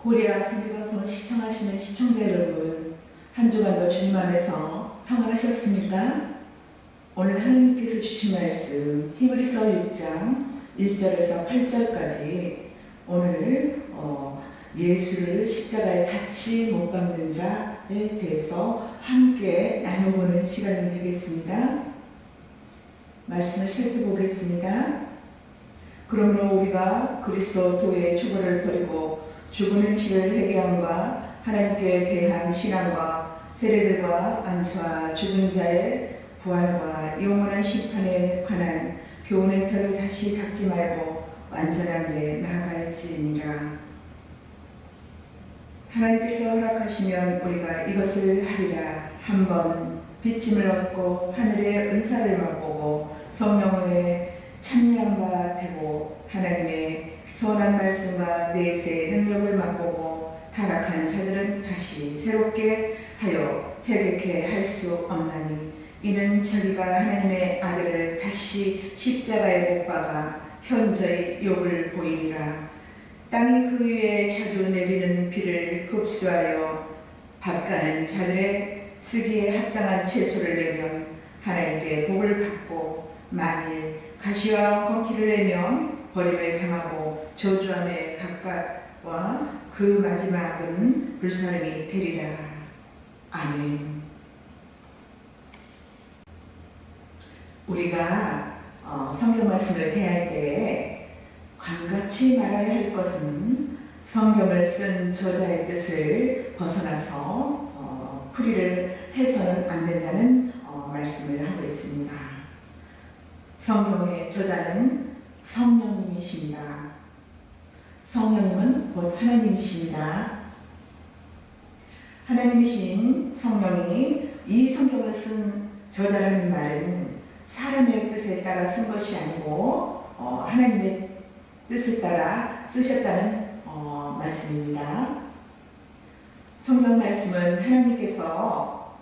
고리아 선지방송을 시청하시는 시청자 여러분, 한 주간도 주님 안에서 평안하셨습니까? 오늘 하나님께서 주신 말씀 히브리서 6장 1절에서 8절까지 오늘 예수를 십자가에 다시 못 박는 자에 대해서 함께 나눠보는 시간이 되겠습니다. 말씀을 살펴보겠습니다. 그러므로 우리가 그리스도의 추구를 버리고 죽은 행실을 회개함과 하나님께 대한 신앙과 세례들과 안수와 죽은 자의 부활과 영원한 심판에 관한 교훈의 털을 다시 닦지 말고 완전한 데 나아갈지니라. 하나님께서 허락하시면 우리가 이것을 하리라. 한번 빚짐을 얻고 하늘의 은사를 맛보고 성령의 참여한 바 되고 하나님의 선한 말씀과 내세의 능력을 맛보고 타락한 자들은 다시 새롭게 하여 회개케 할 수 없나니 이는 자기가 하나님의 아들을 다시 십자가에 못 박아 현저히 욕을 보이니라. 땅이 그 위에 자주 내리는 비를 흡수하여 밭가는 자들의 쓰기에 합당한 채소를 내면 하나님께 복을 받고 만일 가시와 건기를 내면 버림을 당하고 저주함에 가까워 그 마지막은 불사름이 되리라. 아멘. 우리가 성경 말씀을 대할 때 관같이 말해야 할 것은 성경을 쓴 저자의 뜻을 벗어나서 풀이를 해서는 안 된다는 말씀을 하고 있습니다. 성경의 저자는 성령님이십니다. 성령님은 곧 하나님이십니다. 하나님이신 성령이 이 성경을 쓴 저자라는 말은 사람의 뜻에 따라 쓴 것이 아니고 하나님의 뜻에 따라 쓰셨다는 말씀입니다. 성경 말씀은 하나님께서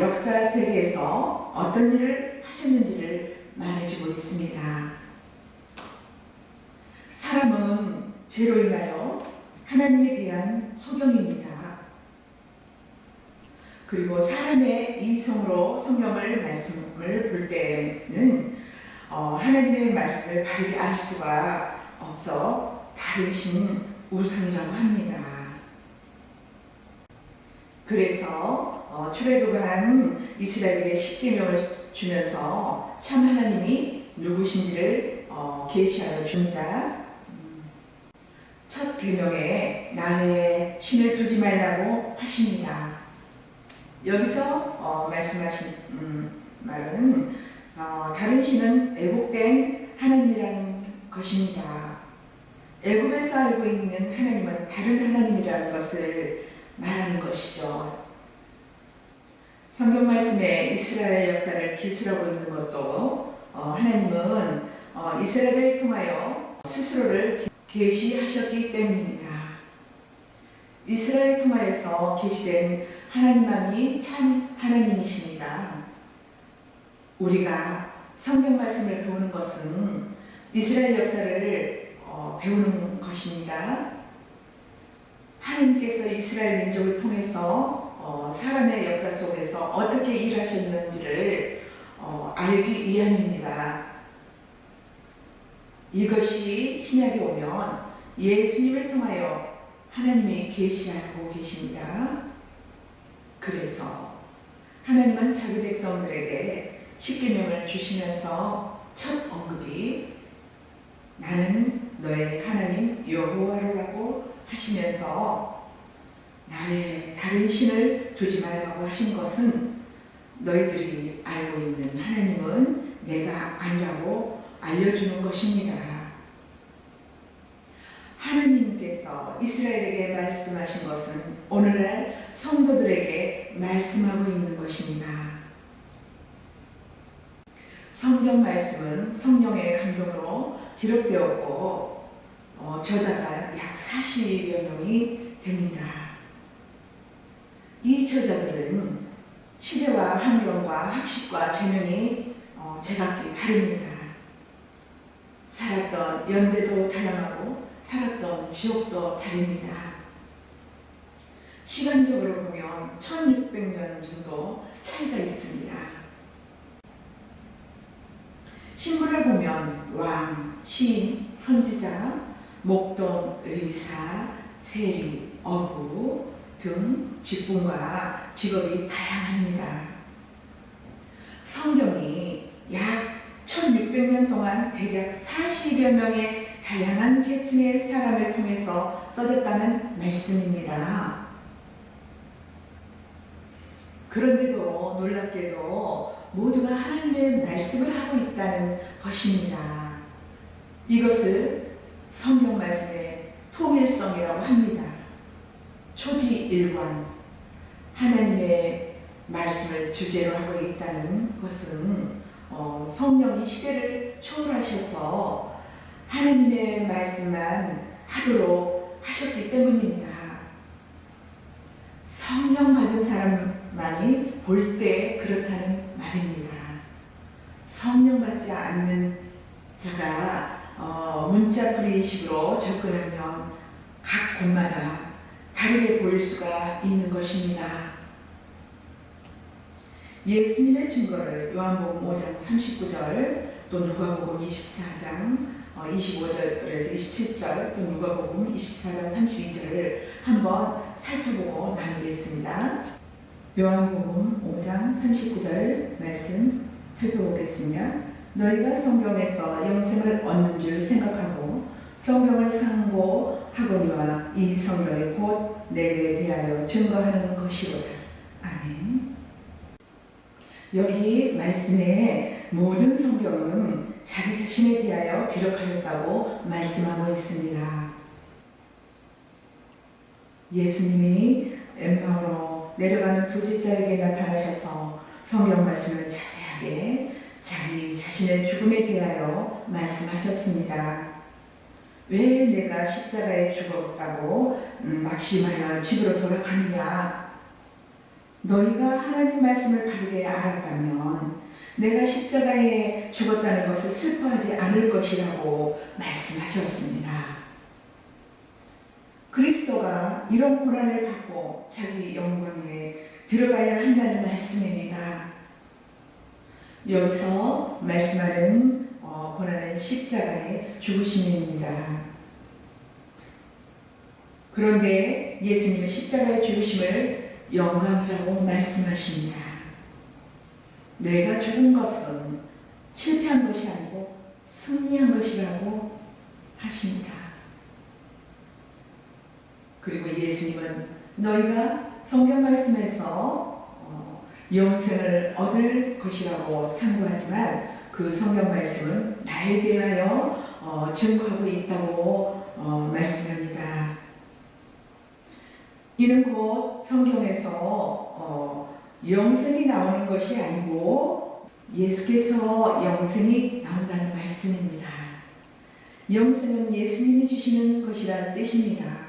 역사 세계에서 어떤 일을 하셨는지를 말해주고 있습니다. 사람은 죄로 인하여 하나님에 대한 소경입니다. 그리고 사람의 이성으로 성경을 말씀을 볼 때는 하나님의 말씀을 바르게 알 수가 없어 다르신 우상이라고 합니다. 그래서 출애굽한 이스라엘에게 십계명을 주면서 참 하나님이 누구신지를 계시하여 줍니다. 첫 계명에 나의 신을 두지 말라고 하십니다. 여기서 말씀하신 말은 다른 신은 애국된 하나님이라는 것입니다. 애국에서 알고 있는 하나님은 다른 하나님이라는 것을 말하는 것이죠. 성경 말씀에 이스라엘 역사를 기술하고 있는 것도 하나님은 이스라엘을 통하여 스스로를 계시하셨기 때문입니다. 이스라엘을 통하여서 계시된 하나님만이 참 하나님이십니다. 우리가 성경 말씀을 배우는 것은 이스라엘 역사를 배우는 것입니다. 하나님께서 이스라엘 민족을 통해서 사람의 역사 속에서 어떻게 일하셨는지를 알기 위함입니다. 이것이 신약에 오면 예수님을 통하여 하나님이 계시하고 계십니다. 그래서 하나님은 자기 백성들에게 십계명을 주시면서 첫 언급이 나는 너의 하나님 여호와라고 하시면서 나의 다른 신을 두지 말라고 하신 것은 너희들이 알고 있는 하나님은 내가 아니라고 알려주는 것입니다. 하나님께서 이스라엘에게 말씀하신 것은 오늘날 성도들에게 말씀하고 있는 것입니다. 성경 말씀은 성령의 감동으로 기록되었고 저자가 약 40여 명이 됩니다. 이 저자들은 시대와 환경과 학식과 재능이 제각기 다릅니다. 살았던 연대도 다양하고 살았던 지옥도 다릅니다. 시간적으로 보면 1600년 정도 차이가 있습니다. 신분을 보면 왕, 시인, 선지자, 목동, 의사, 세리, 어부 등 직분과 직업이 다양합니다. 성경이 약 1600년 동안 대략 40여 명의 다양한 계층의 사람을 통해서 써졌다는 말씀입니다. 그런데도 놀랍게도 모두가 하나님의 말씀을 하고 있다는 것입니다. 이것을 성경 말씀의 통일성이라고 합니다. 초지일관, 하나님의 말씀을 주제로 하고 있다는 것은 성령이 시대를 초월하셔서 하나님의 말씀만 하도록 하셨기 때문입니다. 성령 받은 사람만이 볼 때 그렇다는 말입니다. 성령 받지 않는 자가 문자풀이식으로 접근하면 각 곳마다 다르게 보일 수가 있는 것입니다. 예수님의 증거를 요한복음 5장 39절 또 누가복음 24장 25절에서 27절 또 누가복음 24장 32절을 한번 살펴보고 나누겠습니다. 요한복음 5장 39절 말씀 살펴보겠습니다. 너희가 성경에서 영생을 얻는 줄 생각하고 성경을 상고하거니와 이 성경이 곧 내게 대하여 증거하는 것이로다. 아멘. 여기 말씀에 모든 성경은 자기 자신에 대하여 기록하였다고 말씀하고 있습니다. 예수님이 엠마오로 내려가는 두 제자에게 나타나셔서 성경 말씀을 자세하게 자기 자신의 죽음에 대하여 말씀하셨습니다. 왜 내가 십자가에 죽었다고 낙심하여 집으로 돌아가느냐? 너희가 하나님 말씀을 바르게 알았다면 내가 십자가에 죽었다는 것을 슬퍼하지 않을 것이라고 말씀하셨습니다. 그리스도가 이런 고난을 받고 자기 영광에 들어가야 한다는 말씀입니다. 여기서 말씀하는 고난은 십자가의 죽으심입니다. 그런데 예수님은 십자가의 죽으심을 영광이라고 말씀하십니다. 내가 죽은 것은 실패한 것이 아니고 승리한 것이라고 하십니다. 그리고 예수님은 너희가 성경 말씀에서 영생을 얻을 것이라고 상고하지만 그 성경 말씀은 나에 대하여 증거하고 있다고 말씀합니다. 이는 곧 성경에서 영생이 나오는 것이 아니고 예수께서 영생이 나온다는 말씀입니다. 영생은 예수님이 주시는 것이라는 뜻입니다.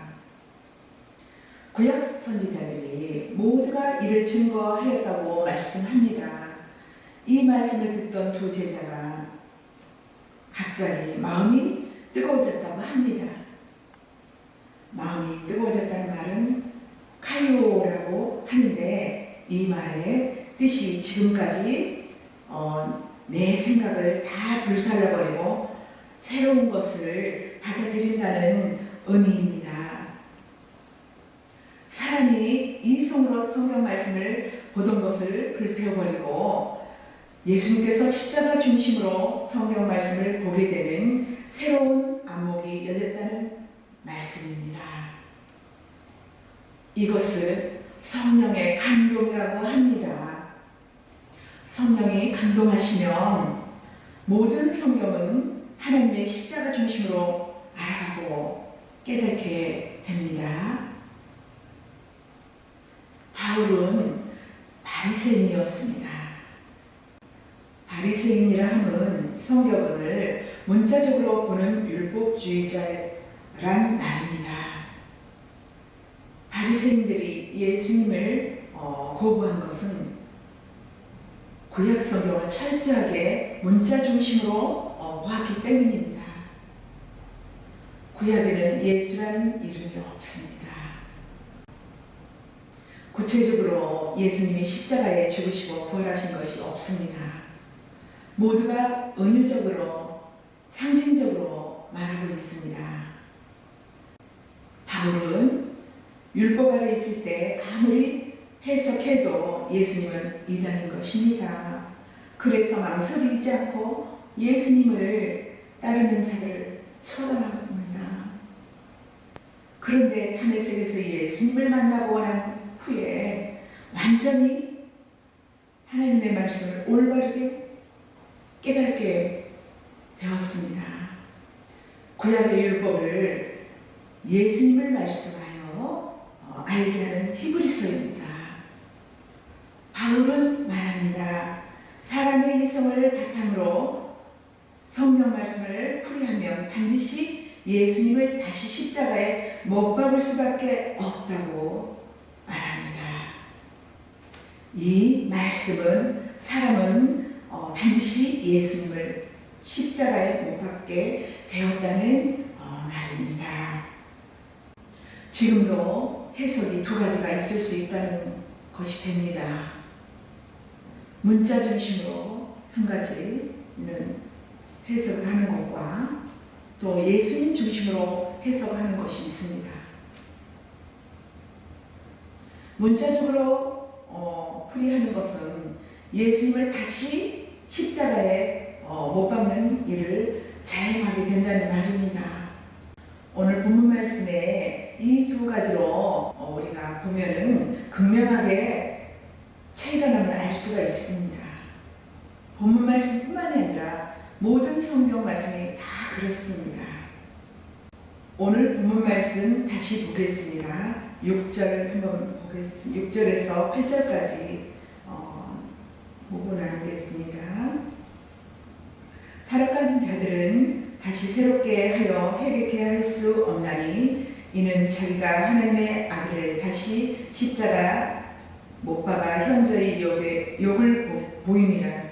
구약 선지자들이 모두가 이를 증거하였다고 말씀합니다. 이 말씀을 듣던 두 제자가 갑자기 마음이 뜨거워졌다고 합니다. 마음이 뜨거워졌다는 말은 카이오라고 하는데 이 말의 뜻이 지금까지 내 생각을 다 불살라버리고 새로운 것을 받아들인다는 의미입니다. 사람이 이성으로 성경 말씀을 보던 것을 불태워버리고 예수님께서 십자가 중심으로 성경 말씀을 보게 되는 새로운 안목이 열렸다는 말씀입니다. 이것을 성령의 감동이라고 합니다. 성령이 감동하시면 모든 성경은 하나님의 십자가 중심으로 알아가고 깨닫게 됩니다. 바울은 바리새인이었습니다. 바리새인이라 함은 성경을 문자적으로 보는 율법주의자란 말입니다. 바리새인들이 예수님을 거부한 것은 구약 성경을 철저하게 문자 중심으로 보았기 때문입니다. 구약에는 예수라는 이름이 없습니다. 구체적으로 예수님이 십자가에 죽으시고 부활하신 것이 없습니다. 모두가 은유적으로 상징적으로 말하고 있습니다. 바울은 율법 아래 있을 때 아무리 해석해도 예수님은 이단인 것입니다. 그래서 망설이지 않고 예수님을 따르는 자들을 처단합니다. 그런데 다메섹에서 예수님을 만나고 난 후에 완전히 하나님의 말씀을 올바르게 깨닫게 되었습니다. 구약의 율법을 예수님을 말씀하여 알게 하는 히브리서입니다. 바울은 말합니다. 사람의 이성을 바탕으로 성경 말씀을 풀이하면 반드시 예수님을 다시 십자가에 못 박을 수밖에 없다고 말합니다. 이 말씀은 사람은 반드시 예수님을 십자가에 못 박게 되었다는 말입니다. 지금도 해석이 두 가지가 있을 수 있다는 것이 됩니다. 문자 중심으로 한 가지는 해석을 하는 것과 또 예수님 중심으로 해석하는 것이 있습니다. 문자적으로 풀이하는 것은 예수님을 다시 십자가에 못 박는 일을 자행하게 된다는 말입니다. 오늘 본문 말씀에 이 두 가지로 우리가 보면은 극명하게 차이가 남을 알 수가 있습니다. 본문 말씀뿐만이 아니라 모든 성경 말씀이 다 그렇습니다. 오늘 본문 말씀 다시 보겠습니다. 6절 한번 보겠습니다. 6절에서 8절까지 보고 나누겠습니다. 타락한 자들은 다시 새롭게 하여 회개케 할 수 없나니 이는 자기가 하나님의 아들을 다시 십자가 못 박아 현저히 욕을 보임이라.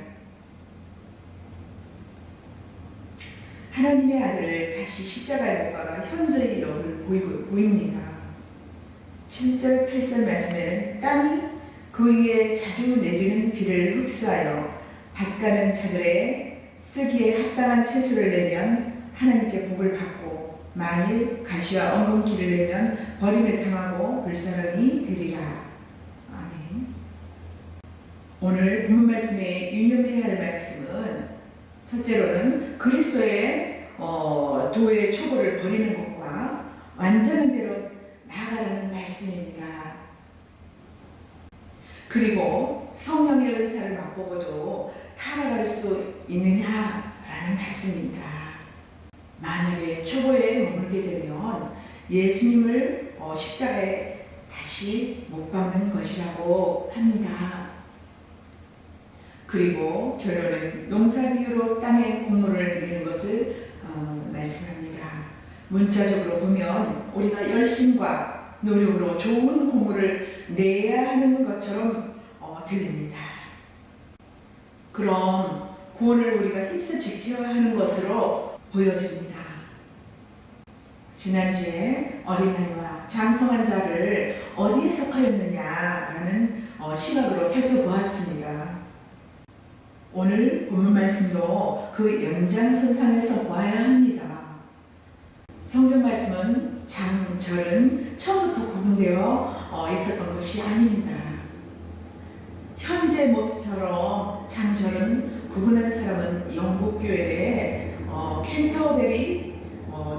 하나님의 아들을 다시 십자가에 못 박아 현저히 욕을 보입니다. 7절 8절 말씀에는 땅이 그 위에 자주 내리는 비를 흡수하여 밭가는 자들의 쓰기에 합당한 채소를 내면 하나님께 복을 받고 만일 가시와 엉겅퀴를 내면 버림을 당하고 불사름이 되리라. 아멘. 오늘 본문 말씀에 유념해야 할 말씀은 첫째로는 그리스도의 도의 초보를 버리는 것과 완전한 대로 나아가라는 말씀입니다. 그리고 성령의 은사를 맛보고도 타락할 수 있느냐라는 말씀입니다. 만약에 초보에 머물게 되면 예수님을 십자가에 다시 못 박는 것이라고 합니다. 그리고 결론은 농사비유로 땅에 곡물을 내는 것을 말씀합니다. 문자적으로 보면 우리가 열심과 노력으로 좋은 곡물을 내야 하는 것처럼 들립니다. 그럼 구원을 우리가 힘써 지켜야 하는 것으로 보여집니다. 지난주에 어린아이와 장성한 자를 어디에 속하였느냐라는 시각으로 살펴보았습니다. 오늘 본문 말씀도 그 연장선상에서 보아야 합니다. 성경 말씀은 장절은 처음부터 구분되어 있었던 것이 아닙니다. 현재 모습처럼 장절은 구분한 사람은 영국교회의 캔터베리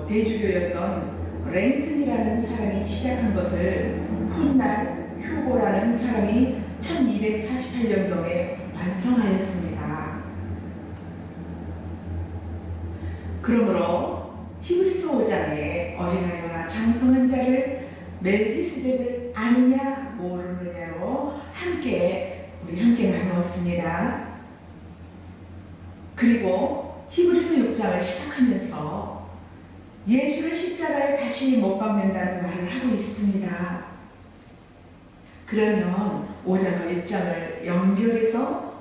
대주교였던 랭튼이라는 사람이 시작한 것을 훗날 휴고라는 사람이 1248년경에 완성하였습니다. 그러므로 히브리서 5장에 어린아이와 장성한 자를 멜기스덱을 아느냐 모르느냐로 우리 함께 나누었습니다. 그리고 히브리서 6장을 시작하면서 예수를 십자가에 다시 못 박는다는 말을 하고 있습니다. 그러면 5장과 6장을 연결해서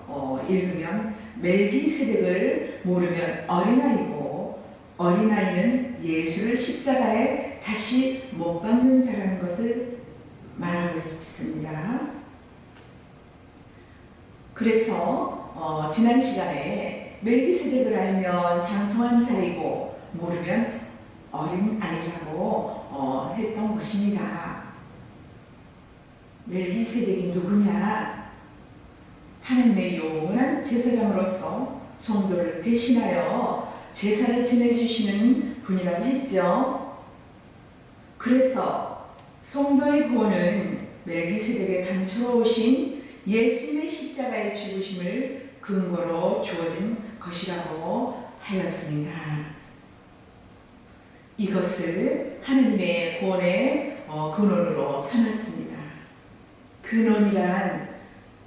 읽으면 멜기세덱을 모르면 어린아이고 어린아이는 예수를 십자가에 다시 못 박는 자라는 것을 말하고 있습니다. 그래서 지난 시간에 멜기세덱을 알면 장성한 자이고 모르면 어린 아이라고 했던 것입니다. 멜기세덱이 누구냐? 하나님의 영원한 제사장으로서 성도를 대신하여 제사를 지내주시는 분이라고 했죠. 그래서 성도의 구원은 멜기세덱의 반처로 오신 예수님의 십자가의 죽으심을 근거로 주어진 것이라고 하였습니다. 이것을 하나님의 구원의 근원으로 삼았습니다. 근원이란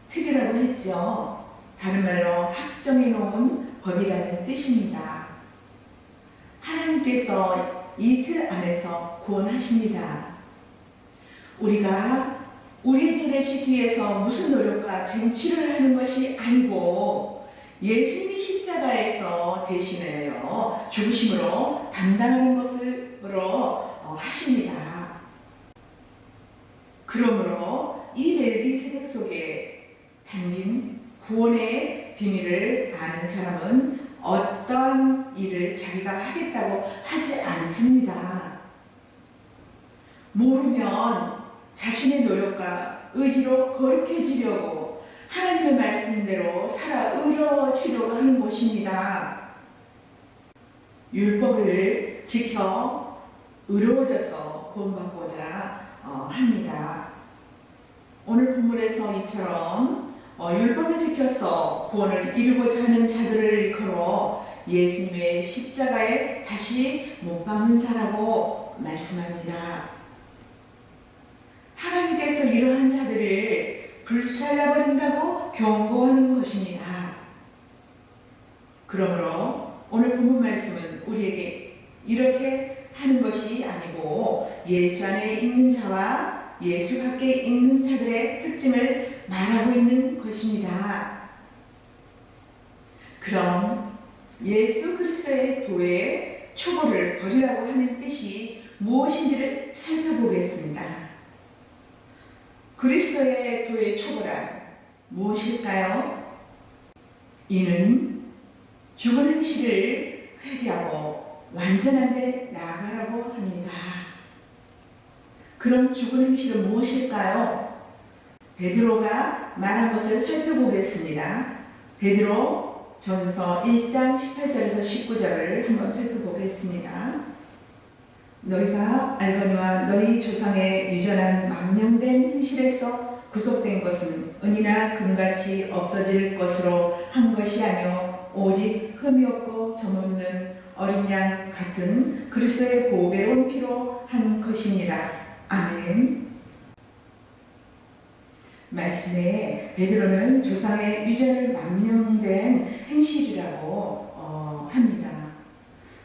틀이라고 했죠. 다른 말로 확정해 놓은 법이라는 뜻입니다. 하나님께서 이 틀 안에서 구원하십니다. 우리가 우리 죄를 씻기 위해서 무슨 노력과 쟁취를 하는 것이 아니고 예수님이 십자가에서 대신하여 죽으심으로 담당하는 것으로 하십니다. 그러므로 이 멜기세덱 속에 담긴 구원의 비밀을 아는 사람은 어떤 일을 자기가 하겠다고 하지 않습니다. 모르면 자신의 노력과 의지로 거룩해지려고 하나님의 말씀대로 살아 의로워지려고 하는 것입니다. 율법을 지켜 의로워져서 구원받고자 합니다. 오늘 본문에서 이처럼 율법을 지켜서 구원을 이루고자 하는 자들을 일컬어 예수님의 십자가에 다시 못 박는 자라고 말씀합니다. 하나님께서 이러한 자들을 불살라버린다고 경고하는 것입니다. 그러므로 오늘 본문 말씀은 우리에게 이렇게 하는 것이 아니고 예수 안에 있는 자와 예수 밖에 있는 자들의 특징을 말하고 있는 것입니다. 그럼 예수 그리스도의 도의 초보를 버리라고 하는 뜻이 무엇인지를 살펴보겠습니다. 그리스도의 도의 초보란 무엇일까요? 이는 죽은 행실을 회개하고 완전한 데 나아가라고 합니다. 그럼 죽은 행실은 무엇일까요? 베드로가 말한 것을 살펴보겠습니다. 베드로 전서 1장 18절에서 19절을 한번 살펴보겠습니다. 너희가 알거니와 너희 조상의 유전한 망령된 행실에서 구속된 것은 은이나 금같이 없어질 것으로 한 것이 아니요 오직 흠이 없고 점없는 어린 양 같은 그리스도의 보배로운 피로 한 것이니라. 아멘. 말씀에 베드로는 조상의 유전을 망령된 행실이라고 합니다.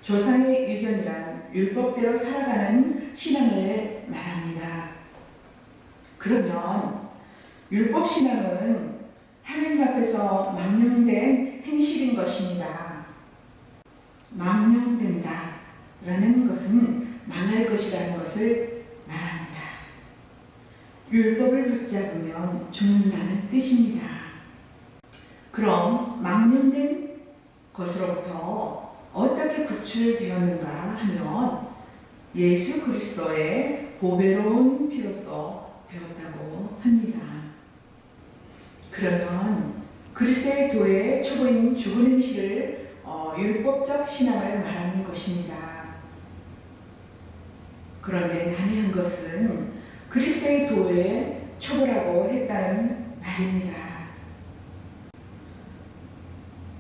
조상의 유전이란 율법대로 살아가는 신앙을 말합니다. 그러면 율법 신앙은 하나님 앞에서 망령된 행실인 것입니다. 망령된다 라는 것은 망할 것이라는 것을 말합니다. 율법을 붙잡으면 죽는다는 뜻입니다. 그럼 망령된 것으로부터 어떻게 구출되었는가 하면 예수 그리스도의 보배로운 피로써 되었다고 합니다. 그러면 그리스도의 도의 초보인 죽은 행실을 율법적 신앙을 말하는 것입니다. 그런데 난해한 것은 그리스도의 도의 초보라고 했다는 말입니다.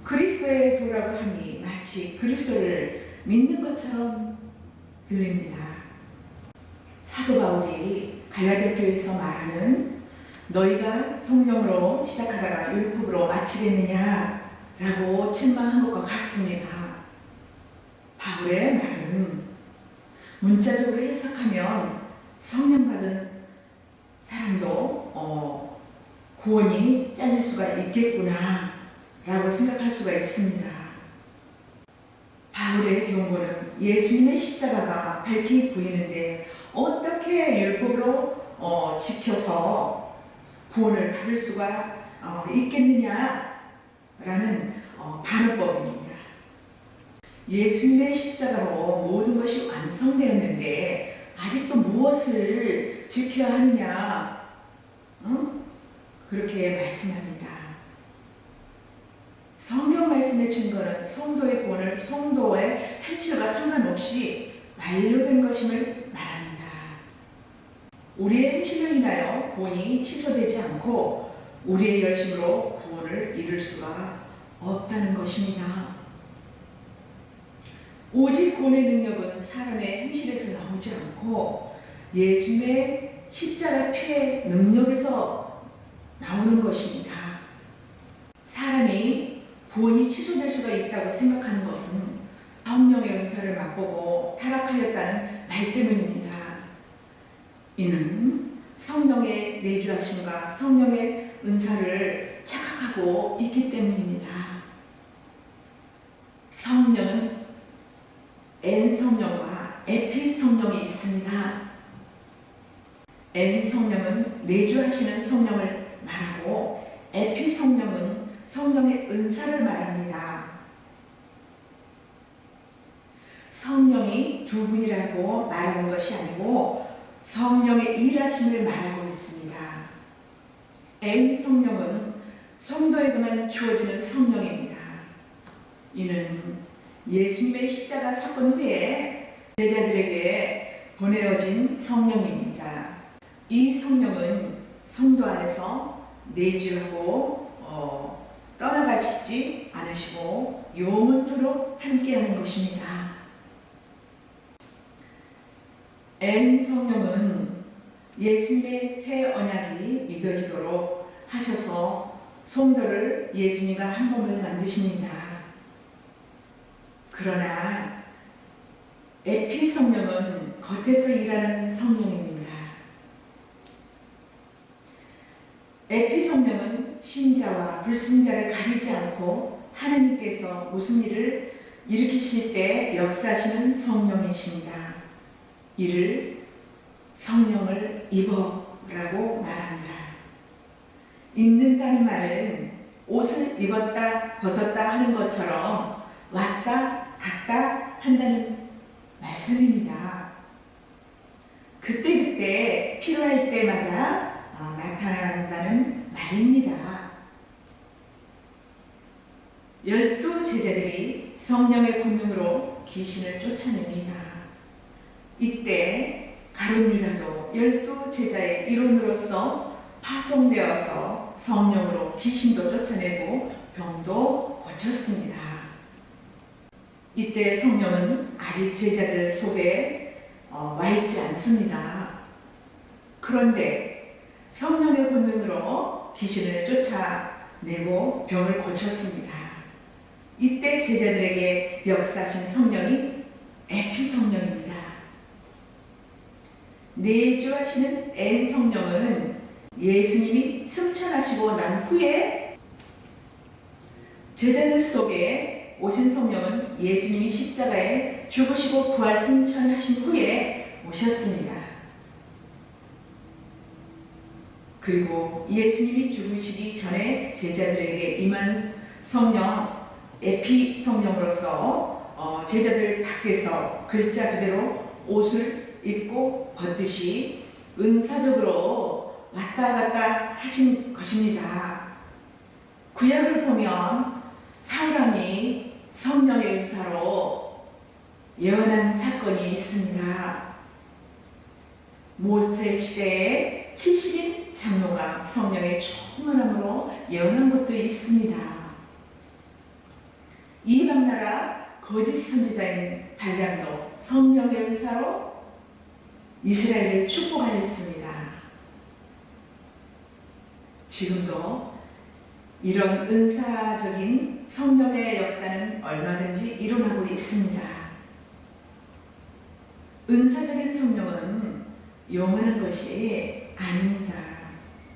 그리스도의 도라고 하니 마치 그리스도를 믿는 것처럼 들립니다. 사도 바울이 갈라디아 교회에서 말하는 너희가 성령으로 시작하다가 율법으로 마치겠느냐 라고 책망한 것과 같습니다. 바울의 말은 문자적으로 해석하면 성령 받은 사람도 구원이 잘릴 수가 있겠구나 라고 생각할 수가 있습니다. 바울의 경고는 예수님의 십자가가 밝히 보이는데 어떻게 율법으로 지켜서 구원을 받을 수가 있겠느냐라는 반어법입니다. 예수님의 십자가로 모든 것이 완성되었는데 아직도 무엇을 지켜야 하느냐? 그렇게 말씀합니다. 성경 말씀의 증거는 성도의 구원을 성도의 행실과 상관없이 완료된 것임을 말합니다. 우리의 행실로 인하여 구원이 취소되지 않고 우리의 열심으로 구원을 이룰 수가 없다는 것입니다. 오직 구원의 능력은 사람의 행실에서 나오지 않고 예수님의 십자가 피의 능력에서 나오는 것입니다. 사람이 구원이 취소될 수가 있다고 생각하는 것은 성령의 은사를 맛보고 타락하였다는 말 때문입니다. 이는 성령의 내주하심과 성령의 은사를 착각하고 있기 때문입니다. 성령은 N 성령과 에피 성령이 있습니다. N 성령은 내주하시는 성령을 말하고 에피 성령은 성령의 은사를 말합니다. 성령이 두 분이라고 말하는 것이 아니고 성령의 일하심을 말하고 있습니다. N 성령은 성도에게만 주어지는 성령입니다. 이는 예수님의 십자가 사건 후에 제자들에게 보내어진 성령입니다. 이 성령은 성도 안에서 내주하고 떠나가시지 않으시고 영원토록 함께하는 것입니다. N 성령은 예수님의 새 언약이 믿어지도록 하셔서 성도를 예수님과 한 몸을 만드십니다. 그러나 에피 성령은 겉에서 일하는 성령입니다. 에피 성령은 신자와 불신자를 가리지 않고 하나님께서 무슨 일을 일으키실 때 역사하시는 성령이십니다. 이를 성령을 입어라고 말합니다. 입는다는 말은 옷을 입었다 벗었다 하는 것처럼 왔다 갔다 한다는 말씀입니다. 그때그때 필요할 때마다 나타난다는 말입니다. 12 제자들이 성령의 권능으로 귀신을 쫓아냅니다. 이때 가룟 유다도 12 제자의 일원으로서 파송되어서 성령으로 귀신도 쫓아내고 병도 고쳤습니다. 이때 성령은 아직 제자들 속에 와 있지 않습니다. 그런데 성령의 권능으로 귀신을 쫓아내고 병을 고쳤습니다. 이때 제자들에게 역사하신 성령이 에피 성령입니다. 내주하시는 N 성령은 예수님이 승천하시고 난 후에 제자들 속에 오신 성령은 예수님이 십자가에 죽으시고 부활 승천하신 후에 오셨습니다. 그리고 예수님이 죽으시기 전에 제자들에게 임한 성령 에피 성령으로서 제자들 밖에서 글자 그대로 옷을 입고 벗듯이 은사적으로 왔다 갔다 하신 것입니다. 구약을 보면 사울왕이 성령의 은사로 예언한 사건이 있습니다. 모세 시대에 70인 장로가 성령의 충만함으로 예언한 것도 있습니다. 이방 나라 거짓 선지자인 발람도 성령의 은사로 이스라엘을 축복하였습니다. 지금도 이런 은사적인 성령의 역사는 얼마든지 일어나고 있습니다. 은사적인 성령은 영원한 것이 아닙니다.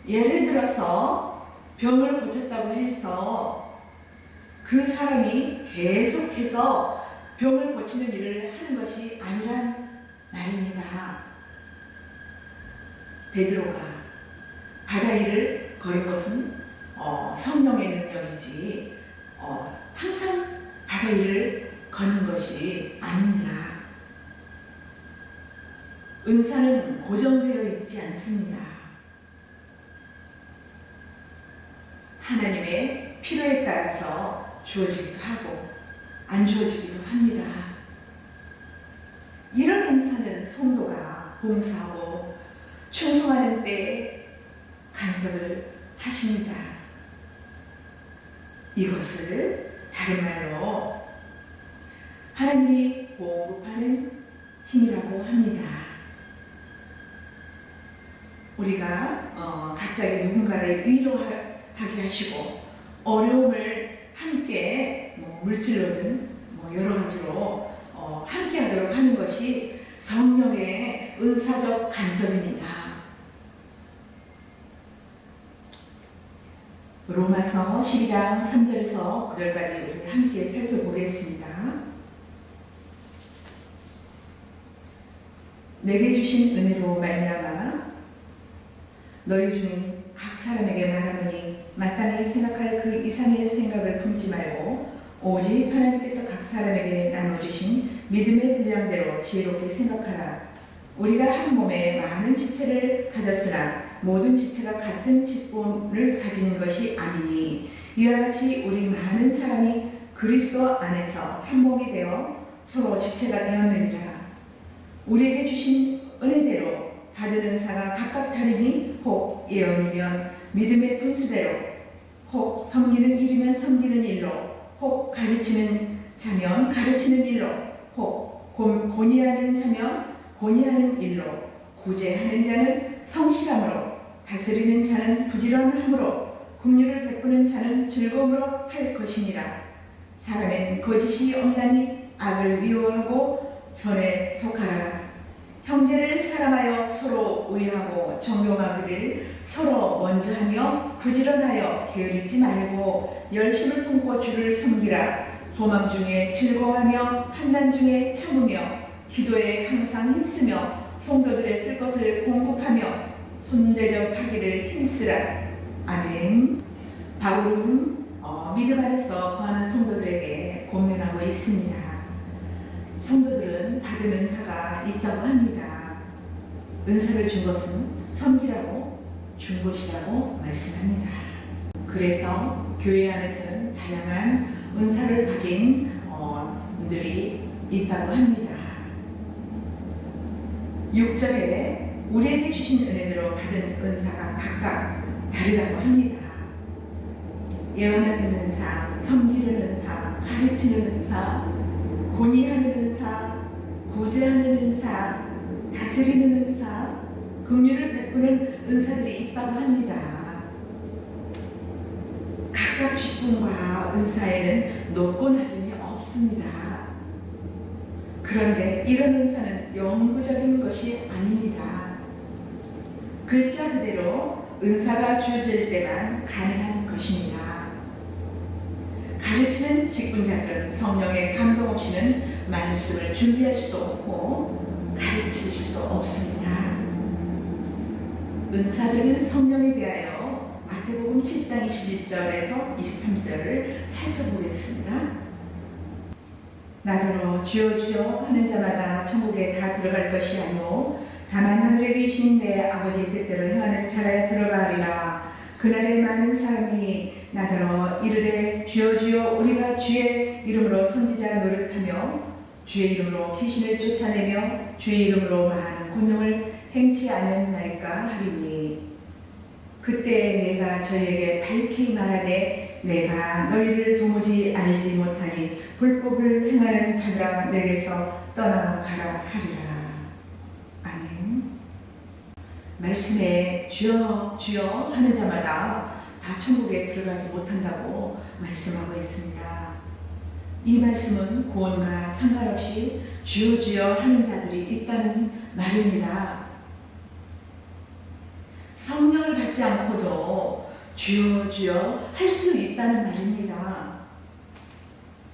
예를 들어서 병을 고쳤다고 해서 그 사람이 계속해서 병을 고치는 일을 하는 것이 아니란 말입니다. 베드로가 바다 위를 걸은 것은 성령의 능력이지 항상 바다 위를 걷는 것이 아닙니다. 은사는 고정되어 있지 않습니다. 하나님의 필요에 따라서 주어지기도 하고 안 주어지기도 합니다. 이런 은사는 성도가 봉사하고 충성하는 때에 간섭을 하십니다. 이것을 다른 말로 하나님이 공급하는 힘이라고 합니다. 우리가 갑자기 누군가를 위로하게 하시고 어려움을 함께 물질로든 여러 가지로 함께 하도록 하는 것이 성령의 은사적 간섭입니다. 로마서 12장 3절에서 9절까지 우리 함께 살펴보겠습니다. 내게 주신 은혜로 말미암아 너희 중 각 사람에게 말하노니 마땅히 생각할 그 이상의 생각을 품지 말고 오직 하나님께서 각 사람에게 나눠주신 믿음의 분량대로 지혜롭게 생각하라. 우리가 한 몸에 많은 지체를 가졌으나 모든 지체가 같은 직분을 가진 것이 아니니 이와 같이 우리 많은 사람이 그리스도 안에서 한 몸이 되어 서로 지체가 되었느니라. 우리에게 주신 은혜대로 받은 은사가 각각 다르니 혹 예언이면 믿음의 분수대로, 혹 섬기는 일이면 섬기는 일로, 혹 가르치는 자면 가르치는 일로, 혹 권위하는 자면 권위하는 일로, 구제하는 자는 성실함으로, 다스리는 자는 부지런함으로, 긍휼을 베푸는 자는 즐거움으로 할 것이니라. 사람엔 거짓이 없나니 악을 미워하고 선에 속하라. 형제를 사랑하여 서로 우애하고 존경하기를 서로 먼저 하며 부지런하여 게으르지 말고 열심을 품고 주를 섬기라. 소망 중에 즐거워하며 환난 중에 참으며 기도에 항상 힘쓰며 성도들의 쓸 것을 공급하며 손대접하기를 힘쓰라. 아멘. 바울은 믿음 안에서 거하는 성도들에게 권면하고 있습니다. 성도들은 받은 은사가 있다고 합니다. 은사를 준 것은 섬기라고 준 것이라고 말씀합니다. 그래서 교회 안에서는 다양한 은사를 가진 분들이 있다고 합니다. 6절에 우리에게 주신 은혜대로 받은 은사가 각각 다르다고 합니다. 예언하는 은사, 섬기는 은사, 가르치는 은사, 권위하는 은사, 구제하는 은사, 다스리는 은사, 긍휼을 베푸는 은사들이 있다고 합니다. 각각 직분과 은사에는 높고 낮음이 없습니다. 그런데 이런 은사는 영구적인 것이 아닙니다. 글자 그대로 은사가 주어질 때만 가능한 것입니다. 가르치는 직분자들은 성령의 감동 없이는 말씀을 준비할 수도 없고 가르칠 수도 없습니다. 은사적인 성령에 대하여 마태복음 7장 21절에서 23절을 살펴보겠습니다. 나더러 주여 주여 하는 자마다 천국에 다 들어갈 것이 아니오 다만 하늘에 계신 내 아버지 뜻대로 행하는 자라야 들어가리라. 그날에 많은 사람이 나더러 이르되 주여 주여 우리가 주의 이름으로 선지자 노릇하며 주의 이름으로 귀신을 쫓아내며 주의 이름으로 많은 권능을 행치 아니었나이까 하리니 그때 내가 저에게 밝히 말하되 내가 너희를 도무지 알지 못하니 불법을 행하는 자들아 내게서 떠나가라 하리라. 아멘. 말씀에 주여 주여 하는 자마다 다 천국에 들어가지 못한다고 말씀하고 있습니다. 이 말씀은 구원과 상관없이 주여 주여 하는 자들이 있다는 말입니다. 성령을 받지 않고도 주여 주여 할 수 있다는 말입니다.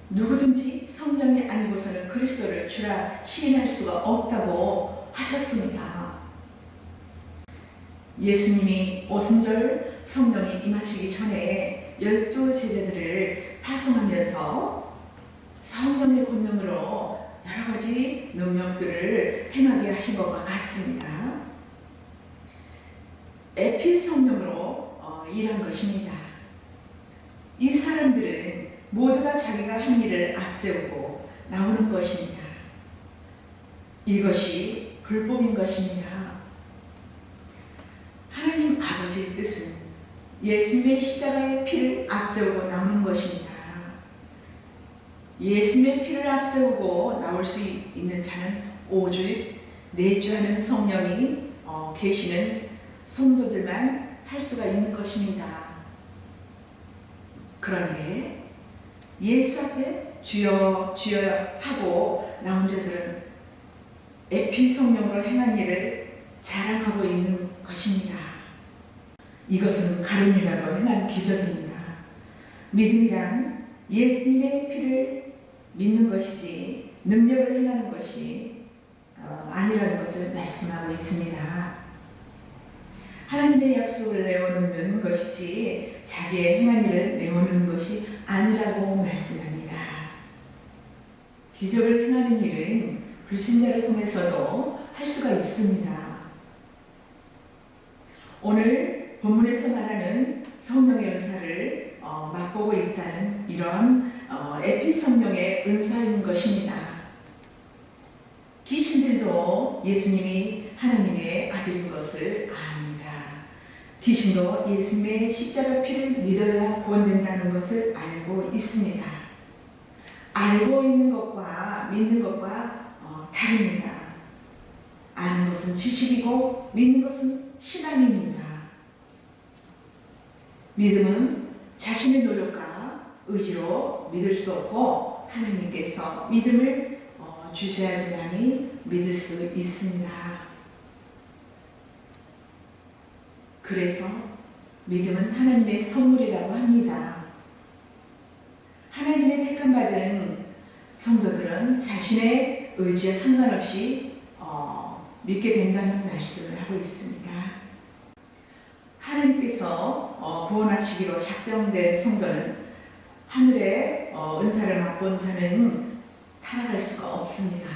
누구든지 성령이 아니고서는 그리스도를 주라 시인할 수가 없다고 하셨습니다. 예수님이 오순절 성령이 임하시기 전에 12 제자들을 파송하면서 성령의 권능으로 여러 가지 능력들을 행하게 하신 것과 같습니다. 에피 성령으로 일한 것입니다. 이 사람들은 모두가 자기가 한 일을 앞세우고 나오는 것입니다. 이것이 불법인 것입니다. 하나님 아버지의 뜻은 예수님의 십자가의 피를 앞세우고 나오는 것입니다. 예수님의 피를 앞세우고 나올 수 있는 자는 오직 내주하는 성령이 계시는 성도들만 할 수가 있는 것입니다. 그런데 예수 앞에 주여 주여 하고 나온 자들은 에피 성령으로 행한 일을 자랑하고 있는 것입니다. 이것은 가룟유다도 행한 기적입니다. 믿음이란 예수님의 피를 믿는 것이지 능력을 행하는 것이 아니라는 것을 말씀하고 있습니다. 하나님의 약속을 내어놓는 것이지 자기의 행한 일을 내어놓는 것이 아니라고 말씀합니다. 기적을 행하는 일은 불신자를 통해서도 할 수가 있습니다. 오늘 본문에서 말하는 성령의 은사를 맛보고 있다는 이런 에피 성령의 은사인 것입니다. 귀신들도 예수님이 하나님의 아들인 것을 압니다. 귀신도 예수님의 십자가 피를 믿어야 구원된다는 것을 알고 있습니다. 알고 있는 것과 믿는 것과 다릅니다. 아는 것은 지식이고 믿는 것은 신앙입니다. 믿음은 자신의 노력과 의지로 믿을 수 없고 하나님께서 믿음을 주셔야지만이 믿을 수 있습니다. 그래서 믿음은 하나님의 선물이라고 합니다. 하나님의 택함받은 성도들은 자신의 의지에 상관없이 믿게 된다는 말씀을 하고 있습니다. 하나님께서 구원하시기로 작정된 성도는 하늘의 은사를 맛본 자는 타락할 수가 없습니다.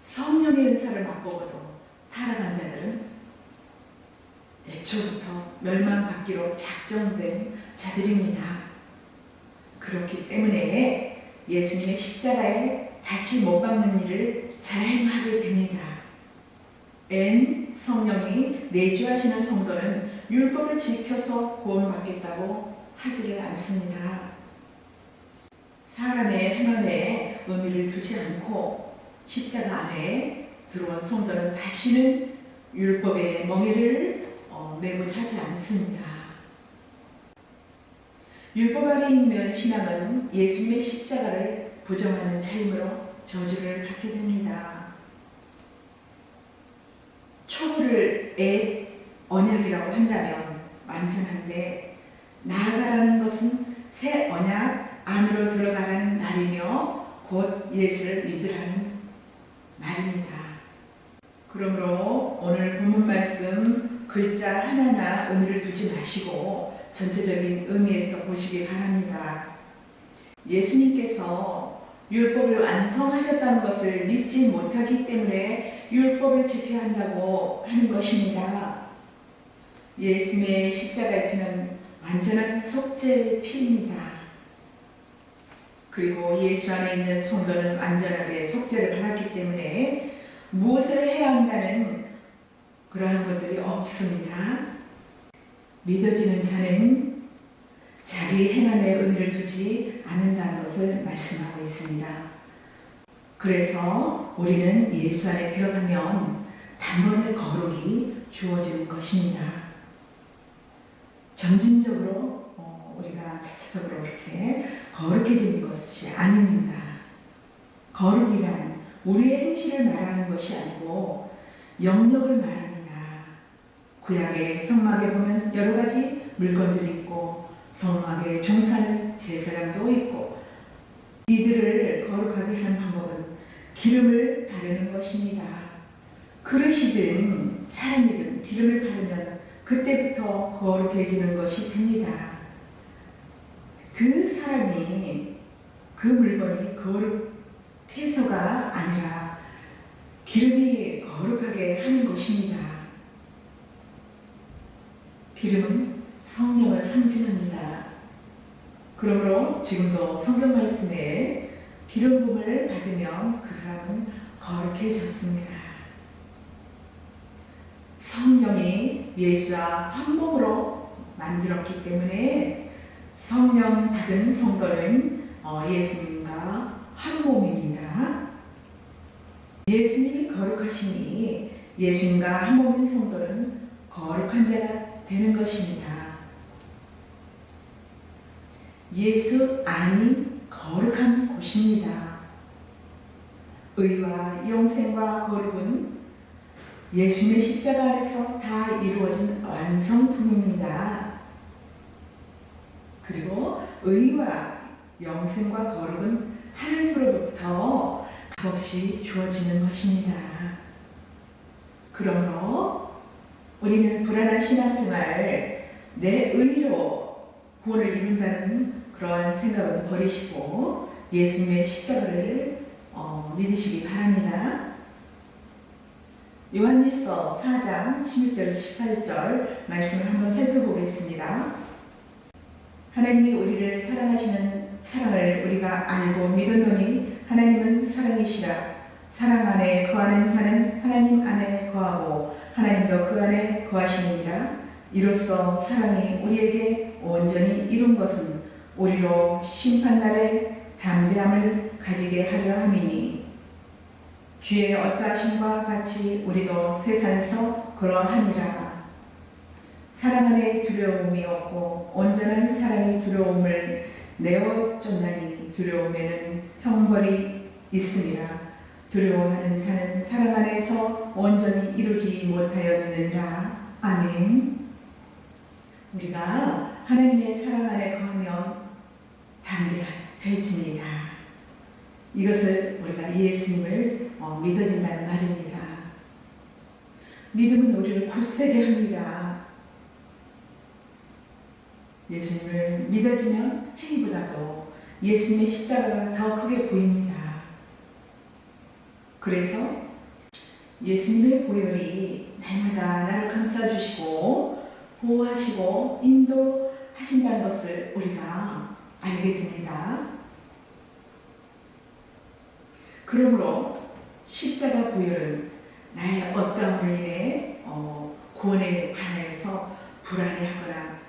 성령의 은사를 맛보고도 타락한 자들은 애초부터 멸망받기로 작정된 자들입니다. 그렇기 때문에 예수님의 십자가에 다시 못 박는 일을 자행하게 됩니다. 성령이 내주하시는 성도는 율법을 지켜서 구원받겠다고 하지를 않습니다. 사람의 행함에 의미를 두지 않고 십자가 안에 들어온 성도는 다시는 율법의 멍에를 메고자 하지 않습니다. 율법 아래 있는 신앙은 예수님의 십자가를 부정하는 자이므로 저주를 받게 됩니다. 초보를 언약이라고 한다면 완전한데 나아가라는 것은 새 언약 안으로 들어가라는 말이며 곧 예수를 믿으라는 말입니다. 그러므로 오늘 본문 말씀 글자 하나하나 의미를 두지 마시고 전체적인 의미에서 보시기 바랍니다. 예수님께서 율법을 완성하셨다는 것을 믿지 못하기 때문에 율법을 지켜야 한다고 하는 것입니다. 예수님의 십자가의 피는 완전한 속죄의 피입니다. 그리고 예수 안에 있는 성도는 완전하게 속죄를 받았기 때문에 무엇을 해야 한다는 그러한 것들이 없습니다. 믿어지는 자는 자기 행함에 의미를 두지 않는다는 것을 말씀하고 있습니다. 그래서 우리는 예수 안에 들어가면 단번에 거룩이 주어지는 것입니다. 점진적으로 우리가 차차적으로 이렇게 거룩해지는 것이 아닙니다. 거룩이란 우리의 행실을 말하는 것이 아니고 영역을 말합니다. 구약의 성막에 보면 여러 가지 물건들이 있고 성막에 종사하는 제사장도 있고 이들을 거룩하게 하는 방법은 기름을 바르는 것입니다. 그 그릇이든 사람이든 기름을 바르면 그때부터 거룩해지는 것이 됩니다. 그 사람이 그 물건이 거룩해서가 아니라 기름이 거룩하게 하는 것입니다. 기름은 성령을 상징합니다. 그러므로 지금도 성경 말씀에 기름 부음을 받으면 그 사람은 거룩해졌습니다. 성령이 예수와 한 몸으로 만들었기 때문에 성령 받은 성도는 예수님과 한 몸입니다. 예수님이 거룩하시니 예수님과 한 몸인 성도는 거룩한 자가 되는 것입니다. 예수 안이 거룩한 곳입니다. 의와 영생과 거룩은 예수님의 십자가 안에서 다 이루어진 완성품입니다. 그리고 의와 영생과 거룩은 하나님으로부터 값없이 주어지는 것입니다. 그러므로 우리는 불안한 신앙생활, 내 의로 구원을 이룬다는 그러한 생각은 버리시고 예수님의 십자가를 믿으시기 바랍니다. 요한일서 4장 16절 18절 말씀을 한번 살펴보겠습니다. 하나님이 우리를 사랑하시는 사랑을 우리가 알고 믿었노니 하나님은 사랑이시라. 사랑 안에 거하는 자는 하나님 안에 거하고 하나님도 그 안에 거하시느니라. 이로써 사랑이 우리에게 온전히 이룬 것은 우리로 심판날에 담대함을 가지게 하려 함이니 주의 어떠하심과 같이 우리도 세상에서 그러하니라. 사랑 안에 두려움이 없고 온전한 사랑이 두려움을 내어 쫓나니 두려움에는 형벌이 있음이라. 두려워하는 자는 사랑 안에서 온전히 이루지 못하였느니라. 아멘. 우리가 하나님의 사랑 안에 거하면 담대해집니다. 이것을 우리가 예수님을 믿어진다는 말입니다. 믿음은 우리를 굳세게 합니다. 예수님을 믿어지면 행위보다도 예수님의 십자가가 더 크게 보입니다. 그래서 예수님의 보혈이 날마다 나를 감싸주시고 보호하시고 인도하신다는 것을 우리가 알게 됩니다. 그러므로 십자가 보혈은 나의 어떠함으로 인해 구원에 관하여서 불안해하거나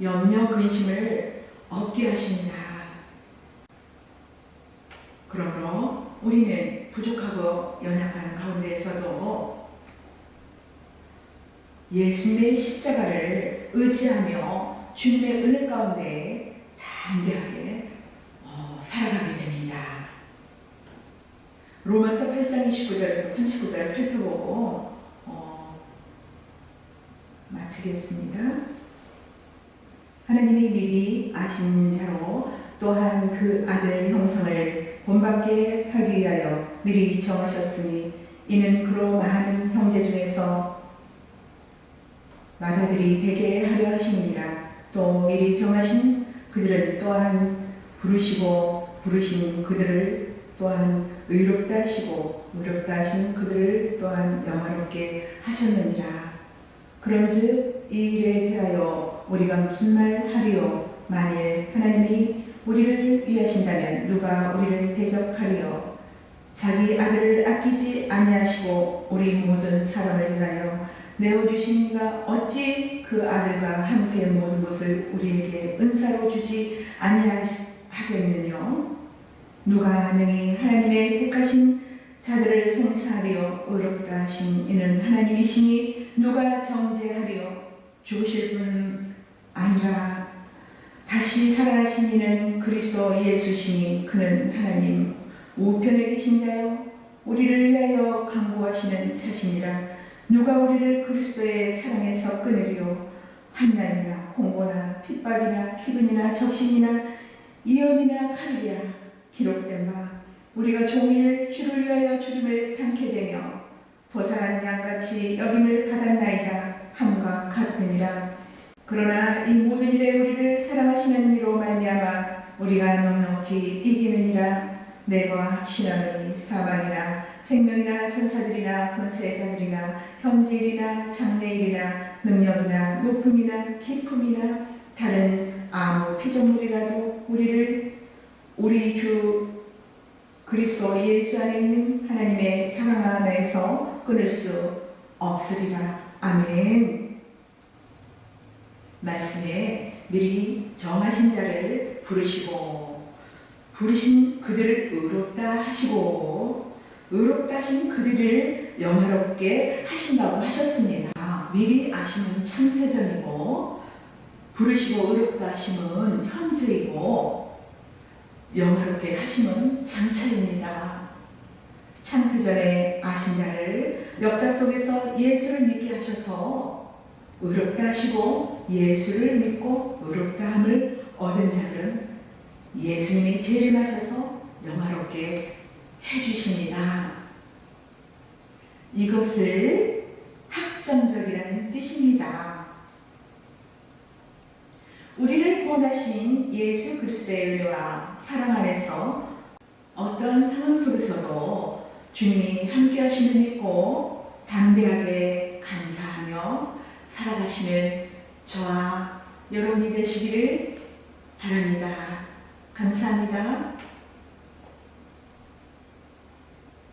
염려 근심을 없게 하십니다. 그러므로 우리는 부족하고 연약한 가운데에서도 예수님의 십자가를 의지하며 주님의 은혜 가운데 담대하게 살아가게 됩니다. 로마서 8장 29절에서 39절 살펴보고 마치겠습니다. 하나님이 미리 아신 자로 또한 그 아들의 형상을 본받게 하기 위하여 미리 정하셨으니 이는 그로 많은 형제 중에서 맏아들이 되게 하려 하심이니라. 또 미리 정하신 그들은 또한 부르시고 부르신 그들을 또한 의롭다 하시고 의롭다 하신 그들을 또한 영화롭게 하셨느니라. 그런즉 이 일에 대하여 우리가 무슨 말 하리요? 만일 하나님이 우리를 위하신다면 누가 우리를 대적하리요? 자기 아들을 아끼지 아니하시고 우리 모든 사람을 위하여 내어주신 이가 어찌 그 아들과 함께 모든 것을 우리에게 은사로 주지 아니하겠느냐? 누가 능히 하나님의 택하신 자들을 송사하리요? 의롭다 하신 이는 하나님이시니 누가 정죄하리요? 죽으실 분 아니라 다시 살아나신 이는 그리스도 예수시니 그는 하나님 우편에 계신 자요 우리를 위하여 간구하시는 자신이라. 누가 우리를 그리스도의 사랑에서 끊으리요? 환난이나 공고나 핍박이나 기근이나 적신이나 위험이나 칼이야. 기록된 바 우리가 종일 주를 위하여 죽임을 당케 되며 도살한 양같이 여김을 받았나이다 함과 같으니라. 그러나 이 모든 일에 우리를 사랑하시는 이로 말미암아 우리가 넉넉히 이기느니라. 내가 확신하노니 사망이나 생명이나 천사들이나 권세자들이나 현재일이나 장래일이나 능력이나 높음이나 깊음이나 다른 아무 피조물이라도 우리를 우리 주 그리스도 예수 안에 있는 하나님의 사랑 안에서 끊을 수 없으리라. 아멘. 말씀에 미리 정하신 자를 부르신 그들을 의롭다 하시고 의롭다 하신 그들을 영화롭게 하신다고 하셨습니다. 미리 아시는 창세전이고 부르시고 의롭다 하심은 현재이고 영화롭게 하심은 장차입니다. 창세전에 아신 자를 역사 속에서 예수를 믿게 하셔서 의롭다 하시고 예수를 믿고 의롭다함을 얻은 자들은 예수님이 재림하셔서 영화롭게 해주십니다. 이것을 확정적이라는 뜻입니다. 우리를 구원하신 예수 그리스도의 은혜와 사랑 안에서 어떠한 상황 속에서도 주님이 함께 하심을 믿고 담대하게 감사하며 살아가시는 저와 여러분이 되시기를 바랍니다. 감사합니다.